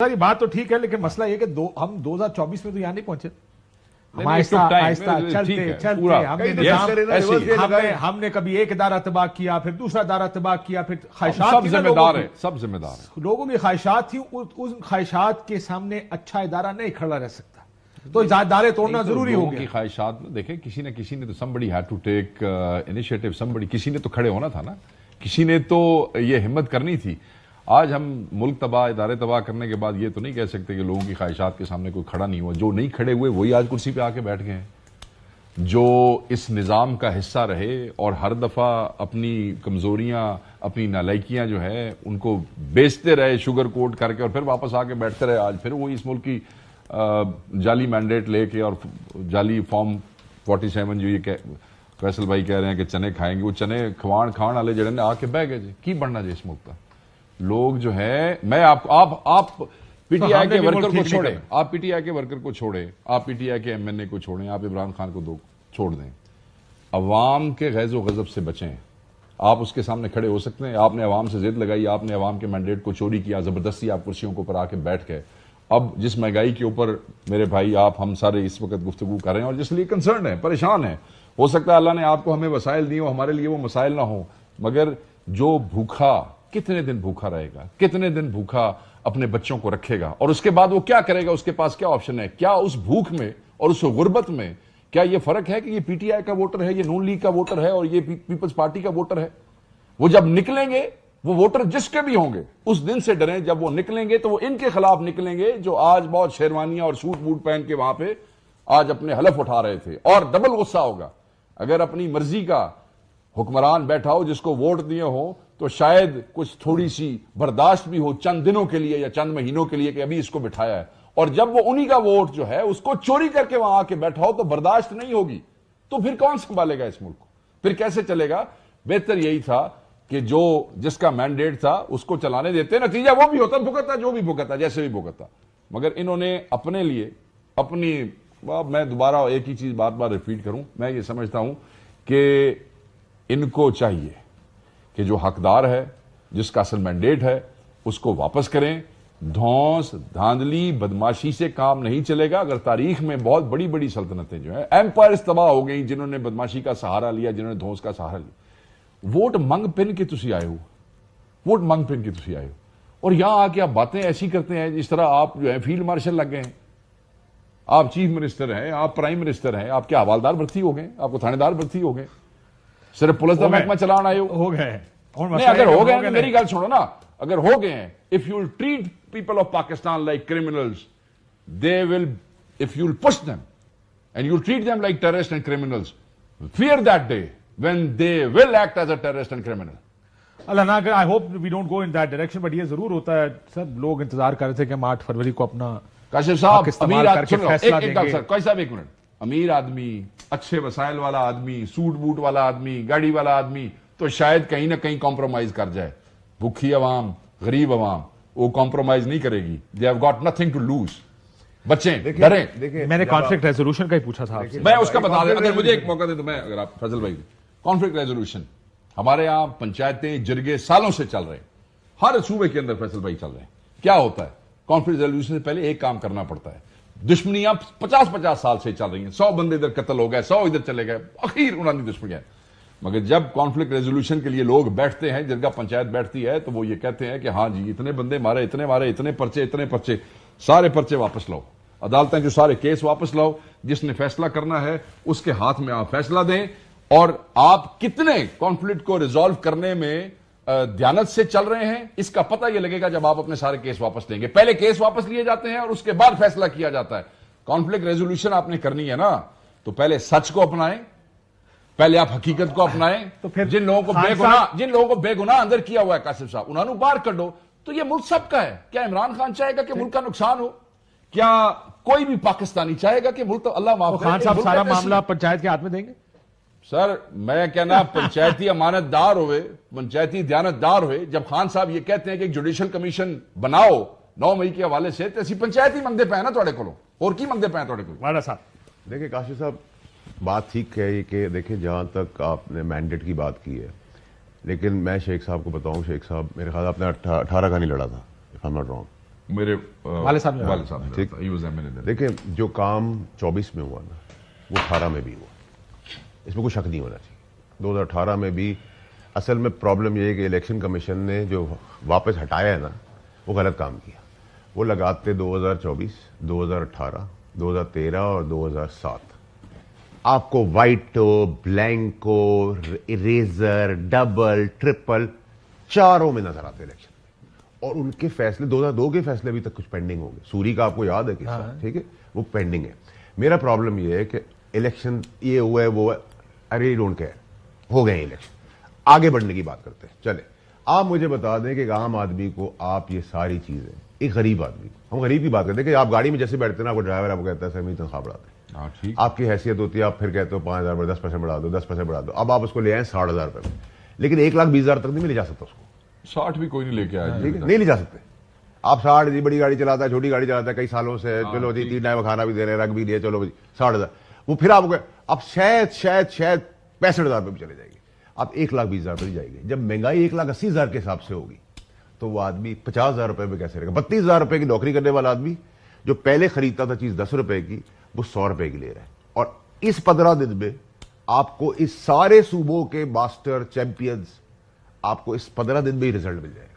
سر یہ بات تو ٹھیک ہے لیکن مسئلہ یہ کہ ہم 2024 میں تو یہاں نہیں پہنچے. آہستہ ہم نے کبھی ایک ادارہ تباہ کیا, پھر دوسرا ادارہ تباہ کیا, پھر خواہشات سب ذمہ دار ہیں, سب ذمہ دار ہیں. لوگوں کی خواہشات تھی, ان خواہشات کے سامنے اچھا ادارہ نہیں کھڑا رہ سکتا, تو ادارے توڑنا ضروری ہو گیا. کی خواہشات میں دیکھیں کسی نہ تو somebody had to take initiative, کسی نے تو کھڑے ہونا تھا نا, کسی نے تو یہ ہمت کرنی تھی. آج ہم ملک تباہ, ادارے تباہ کرنے کے بعد یہ تو نہیں کہہ سکتے کہ لوگوں کی خواہشات کے سامنے کوئی کھڑا نہیں ہوا. جو نہیں کھڑے ہوئے وہی آج کرسی پہ آ کے بیٹھ گئے ہیں, جو اس نظام کا حصہ رہے اور ہر دفعہ اپنی کمزوریاں, اپنی نالائکیاں جو ہے ان کو بیچتے رہے شوگر کوٹ کر کے, اور پھر واپس آ کے بیٹھتے رہے. آج پھر وہی اس ملک کی جعلی مینڈیٹ لے کے اور جعلی فارم 47 جو یہ فیصل بھائی کہہ رہے ہیں کہ چنے کھائیں گے, وہ چنے کھوان والے جڑے نے آ کے بہ گئے. جی کی بڑھنا جی اس ملک کا لوگ جو ہے, میں آپ پی ٹی آئی کے ورکر کو چھوڑیں, آپ پی ٹی آئی کے ورکر کو چھوڑیں, آپ پی ٹی آئی کے ایم این اے کو چھوڑیں, آپ عمران خان کو چھوڑ دیں, عوام کے غیظ و غضب سے بچیں. آپ اس کے سامنے کھڑے ہو سکتے ہیں. آپ نے عوام سے ضد لگائی, آپ نے عوام کے مینڈیٹ کو چوری کیا, زبردستی آپ کرسیوں کے اوپر آ کے بیٹھ گئے. اب جس مہنگائی کے اوپر میرے بھائی آپ ہم سارے اس وقت گفتگو کر رہے ہیں اور جس لیے کنسرن ہیں, پریشان ہیں, ہو سکتا ہے اللہ نے آپ کو ہمیں وسائل دیے ہو, ہمارے لیے وہ مسائل نہ ہوں, مگر جو بھوکھا کتنے دن بھوکھا رہے گا, کتنے دن بھوکھا اپنے بچوں کو رکھے گا, اور اس کے بعد وہ کیا کرے گا, اس کے پاس کیا آپشن ہے؟ کیا اس بھوک میں اور اس غربت میں کیا یہ فرق ہے کہ یہ پی ٹی آئی کا ووٹر ہے, یہ نون لیگ کا ووٹر ہے اور یہ پیپلز پارٹی کا ووٹر ہے؟ وہ جب نکلیں گے, وہ ووٹر جس کے بھی ہوں گے, اس دن سے ڈریں جب وہ نکلیں گے تو وہ ان کے خلاف نکلیں گے جو آج بہت شیروانیاں اور سوٹ بوٹ پہن کے وہاں پہ آج اپنے حلف اٹھا رہے تھے. اور ڈبل غصہ ہوگا اگر اپنی مرضی کا حکمران بیٹھا ہو جس کو ووٹ دیے ہو, تو شاید کچھ تھوڑی سی برداشت بھی ہو چند دنوں کے لیے یا چند مہینوں کے لیے کہ ابھی اس کو بٹھایا ہے, اور جب وہ انہی کا ووٹ جو ہے اس کو چوری کر کے وہاں آ کے بیٹھا ہو تو برداشت نہیں ہوگی, تو پھر کون سنبھالے گا اس ملک کو؟ پھر کیسے چلے گا؟ بہتر یہی تھا کہ جس کا مینڈیٹ تھا اس کو چلانے دیتے, نتیجہ وہ بھی ہوتا, بھگتا جو بھی بھگتا, جیسے بھی بھگتا. مگر انہوں نے اپنے لیے اپنی, میں دوبارہ ایک ہی چیز بار بار ریپیٹ کروں, میں یہ سمجھتا ہوں کہ ان کو چاہیے کہ جو حقدار ہے, جس کا اصل مینڈیٹ ہے, اس کو واپس کریں. دھونس دھاندلی بدماشی سے کام نہیں چلے گا. اگر تاریخ میں بہت بڑی بڑی سلطنتیں جو ہیں, ایمپائرز تباہ ہو گئی جنہوں نے بدماشی کا سہارا لیا, جنہوں نے دھونس کا سہارا لیا. ووٹ منگ پن کے تسی آئے ہو, ووٹ منگ پن کے تسی آئے ہو, اور یہاں آ کے آپ باتیں ایسی کرتے ہیں جس طرح آپ جو ہے فیلڈ مارشل لگ گئے ہیں. آپ چیف منسٹر ہیں, آپ پرائم منسٹر ہیں, آپ کے حوالدار بھرتی ہو گئے, آپ کو تھانے دار بھرتی ہو گئے, صرف پولیس کا محکمہ چلانا آئے ہو گئے. نہیں, اگر ہو گئے میری گل سنو نا, اگر ہو گئے ہیں, if you will treat people of Pakistan like criminals, they will, if you will push them and you will treat them like terrorists and criminals, fear that day when they will act as a terrorist and criminal. اللہ نہ کرے, I hope we don't go in that direction, but یہ ضرور ہوتا ہے. سب لوگ انتظار کر رہے تھے کہ ہم 8 فروری کو اپنا کاشف صاحب استعمال کر کے فیصلہ دیں گے. ایک منٹ, امیر آدمی, اچھے وسائل والا آدمی, سوٹ بوٹ والا آدمی, گاڑی والا آدمی تو شاید کہیں نہ کہیں کمپرومائز کر جائے. بھوکی عوام, غریب عوام, وہ کمپرومائز نہیں کرے گی. They have got nothing to lose. بچیں, ڈریں. میں نے کانفلکٹ ریزولوشن کا ہی پوچھا تھا آپ سے. میں اس کا بتا دیں, اگر مجھے ایک موقع دے تو میں, اگر آپ فیصل بھائی, کانفلکٹ ریزولوشن ہمارے یہاں پنچایتیں جرگے سالوں سے چل رہے ہیں, ہر صوبے کے اندر فیصل بھائی چل رہے ہیں. کیا ہوتا ہے؟ کانفلکٹ ریزولوشن سے پہلے ایک کام کرنا پڑتا ہے. دشمنیاں 50 سال سے چل رہی ہیں, 100 بندے ادھر قتل ہو گئے, 100 ادھر چلے گئے, اخیر انہوں نے دشمنیاں. مگر جب کانفلکٹ ریزولوشن کے لیے لوگ بیٹھتے ہیں, جرگہ پنچایت بیٹھتی ہے, تو وہ یہ کہتے ہیں کہ ہاں جی اتنے بندے مارے, اتنے پرچے, سارے پرچے واپس لاؤ. عدالتیں جو سارے کیس واپس لاؤ, جس نے فیصلہ کرنا ہے اس کے ہاتھ میں آپ فیصلہ دیں. اور آپ کتنے کانفلکٹ کو ریزالو کرنے میں دیانت سے چل رہے ہیں اس کا پتہ یہ لگے گا جب آپ اپنے سارے کیس واپس لیں گے. پہلے کیس واپس لیے جاتے ہیں اور اس کے بعد فیصلہ کیا جاتا ہے. کانفلکٹ ریزولوشن آپ نے کرنی ہے نا, تو پہلے سچ کو اپنائیں, پہلے آپ حقیقت کو اپنائیں. تو پھر جن لوگوں کو بے گناہ اندر کیا ہوا ہے کاشف صاحب, انہوں نے باہر کڈو. تو یہ ملک سب کا ہے. کیا عمران خان چاہے گا کہ ملک کا نقصان ہو؟ کیا کوئی بھی پاکستانی چاہے گا کہ ملک, اللہ معاف کرے, خان صاحب سارا معاملہ پنچایت کے ہاتھ میں دیں گے؟ سر میں کہنا پنچایتی امانت دار ہوئے, پنچایتی دیانت دار ہوئے. جب خان صاحب یہ کہتے ہیں کہ ایک جوڈیشل کمیشن بناؤ 9 مئی کے حوالے سے, تو اسی پنچایتی منگتے پہ ہیں نا تھوڑے کو, اور کی منگتے پہ ہیں تھوڑے کو. والا صاحب دیکھیں کاشف صاحب, بات ٹھیک ہے کہ دیکھیں جہاں تک آپ نے مینڈیٹ کی بات کی ہے, لیکن میں شیخ صاحب کو بتاؤں, شیخ صاحب میرے خیال آپ نے 18 کا نہیں لڑا تھا, if I'm not wrong. میرے والد صاحب نے والد صاحب نے ٹھیک. کہا تھا. He was eminent. دیکھیں جو کام 24 میں ہوا نا وہ 18 میں بھی ہوا, اس میں کوئی شک نہیں ہونا چاہیے. 2018 میں بھی اصل میں پرابلم یہ ہے کہ الیکشن کمیشن نے جو واپس ہٹایا ہے نا وہ غلط کام کیا. وہ لگاتے 2024, 2018, 2013 اور 2007 آپ کو وائٹو, بلینکو, اریزر, ڈبل, ٹرپل چاروں میں نظر آتے الیکشن میں. اور ان کے فیصلے 2002 کے فیصلے ابھی تک کچھ پینڈنگ ہوں گے. سوری کا آپ کو یاد ہے قصہ, ٹھیک ہے, وہ پینڈنگ ہے. میرا پرابلم یہ ہے کہ الیکشن یہ ہوا ہے وہ ارے ڈونٹ کیئر, ہو گئے الیکشن, آگے بڑھنے کی بات کرتے ہیں. چلے آپ مجھے بتا دیں کہ ایک عام آدمی کو آپ یہ ساری چیزیں, ایک غریب آدمی, ہم غریب کی بات کرتے ہیں کہ آپ گاڑی میں جیسے بیٹھتے ہیں نا, آپ کو ڈرائیور آپ کو کہتا ہے سر میری تنخواہ بڑھا دیں, ہاں ٹھیک. آپ کی حیثیت ہوتی ہے, آپ پھر کہتے ہو 5,000 پر 10% بڑھا دو, 10% بڑھا دو. اب آپ اس کو لے آئیں 60,000 روپے میں, لیکن 1,20,000 تک نہیں لے جا سکتا اس کو, 60 بھی کوئی نہیں لے کے آیا. ٹھیک ہے, نہیں لے جا سکتے. آپ 60 جی بڑی گاڑی چلاتا ہے, چھوٹی گاڑی چلاتا ہے کئی سالوں سے, چلو جی 3 ٹائم کھانا بھی دے رہے ہیں, رکھ بھی دیا, چلو 60,000, وہ پھر آپ کو اب شاید 65,000 روپے بھی چلے جائے گی. آپ 1,20,000 پر جائے گی. جب مہنگائی 1,80,000 کے حساب سے ہوگی تو وہ آدمی 50,000 روپے میں کیسے رہے گا؟ 32,000 روپے کی نوکری کرنے والا آدمی جو پہلے خریدتا تھا چیز 10 روپے کی, وہ 100 روپے کی لے رہا ہے. اور اس 15 دن میں آپ کو اس سارے صوبوں کے ماسٹر چیمپئنز آپ کو اس 15 دن میں ہی رزلٹ مل جائے گا.